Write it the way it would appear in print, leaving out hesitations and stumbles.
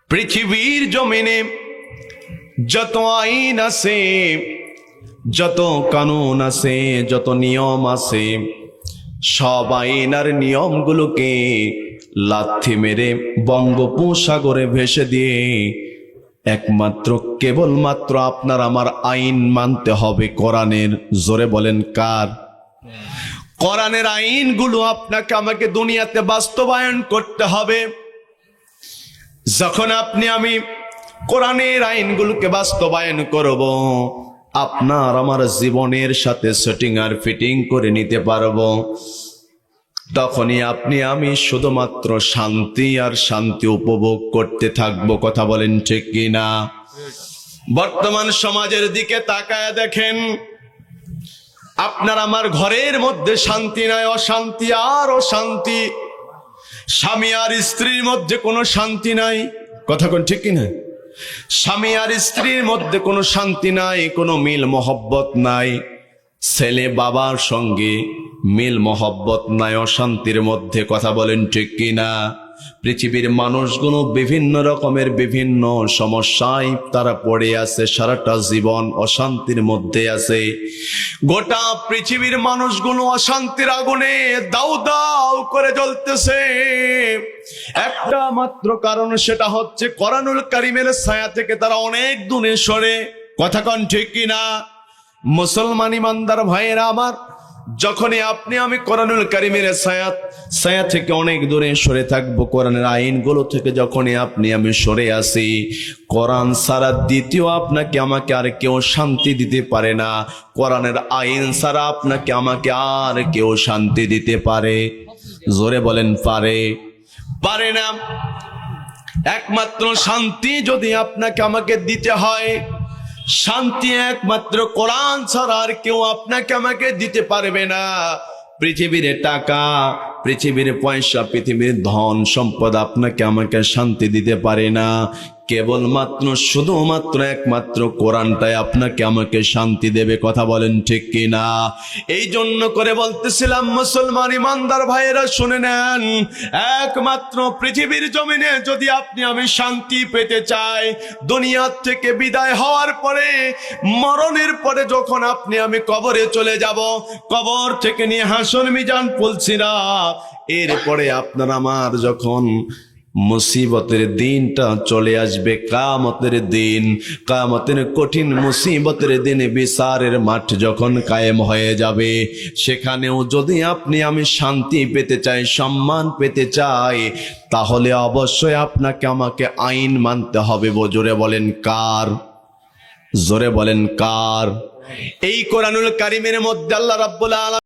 পৃথিবীর জমিনে যত আইন আছে, যত কানুন আছে, যত নিয়ম আছে, সব আইন আর নিয়মগুলোকে লাথি মেরে বঙ্গোপসাগরে ভেসে দিয়ে একমাত্র কেবলমাত্র আপনার আমার আইন মানতে হবে কোরআনের। জোরে বলেন কার? কোরআনের আইনগুলো আপনাকে আমাকে দুনিয়াতে বাস্তবায়ন করতে হবে। যখন আপনি আমি কোরআনের আইনগুলোকে বাস্তবায়ন করব, আপনার আমার জীবনের সাথে সেটিং আর ফিটিং করে নিতে পারবো, তখনই আপনি আমি শুধুমাত্র শান্তি আর শান্তি উপভোগ করতে থাকবো। কথা বলেন ঠিক কিনা? বর্তমান সমাজের দিকে তাকায় দেখেন, আপনার আমার ঘরের মধ্যে শান্তি নাই, অশান্তি আর অশান্তি। স্বামী আর স্ত্রীর মধ্যে কোনো শান্তি নাই। কথা কোন ঠিক কিনা? স্বামী আর স্ত্রীর মধ্যে কোনো শান্তি নাই, কোনো মিল মহব্বত নাই। ছেলে বাবার সঙ্গে মিল মহব্বত নাই, অশান্তির মধ্যে। কথা বলেন ঠিক কিনা? পৃথিবীর মানুষগুলো বিভিন্ন রকমের বিভিন্ন সমস্যায় তারা পড়ে আছে, সারাটা জীবন অশান্তির মধ্যে আছে। গোটা পৃথিবীর মানুষগুলো অশান্তির আগুনে দাউ দাউ করে জ্বলতেছে। একটা মাত্র কারণ, সেটা হচ্ছে কোরআনুল কারীমের ছায়া থেকে তারা অনেক দূরে সরে। কথা কন ঠিক কিনা? মুসলমান ইমানদার ভাইয়েরা আমার, যখনই আপনি আমি কোরআনুল কারীমের ছায়া থেকে অনেক দূরে সরে থাকবো, কোরআনের আইনগুলো থেকে যখনই আপনি আমি সরে আসি, কোরআন ছাড়া দ্বিতীয় আপনাকে আমাকে আর কেউ শান্তি দিতে পারে না। কোরআনের আইন ছাড়া আপনাকে আমাকে আর কেউ শান্তি দিতে পারে? জোরে বলেন পারে? পারে না। একমাত্র শান্তি যদি আপনাকে আমাকে দিতে হয়, শান্তি একমাত্র কোরআন ছাড়া আর কেউ আপনাকে আমাকে দিতে পারবে না। পৃথিবীর টাকা, পৃথিবীর পয়সা, পৃথিবীর ধন সম্পদ আপনাকে আমাকে শান্তি দিতে পারে না। কেবলমাত্র শুধুমাত্র একমাত্র কোরআনটাই আপনাকে আমাকে শান্তি দেবে। কথা বলেন ঠিক কিনা? এই জন্য করে বলতেছিলাম, মুসলমান ইমানদার ভাইয়েরা শুনে নেন, একমাত্র পৃথিবীর জমিনে যদি আপনি আমি শান্তি পেতে চাই, দুনিয়ার থেকে বিদায় হওয়ার পরে, মরণের পরে যখন আপনি আমি কবরে চলে যাব, কবর থেকে নিয়ে হাসর মিজান পুলসিরাত, এরপরে আপনার আমার যখন মুসিবতের দিনটা চলে আসবে, কিয়ামতের দিন, কিয়ামতের কঠিন মুসিবতের দিনে বিচারের মাঠ যখন কায়েম হয়ে যাবে, সেখানেও যদি আপনি আমি শান্তি পেতে চাই, সম্মান পেতে চাই, তাহলে অবশ্যই আপনাকে আমাকে আইন মানতে হবে। জোরে বলেন কার? জোরে বলেন কার? এই কোরআনুল কারীমের মধ্যে আল্লাহ রাব্বুল আলামিন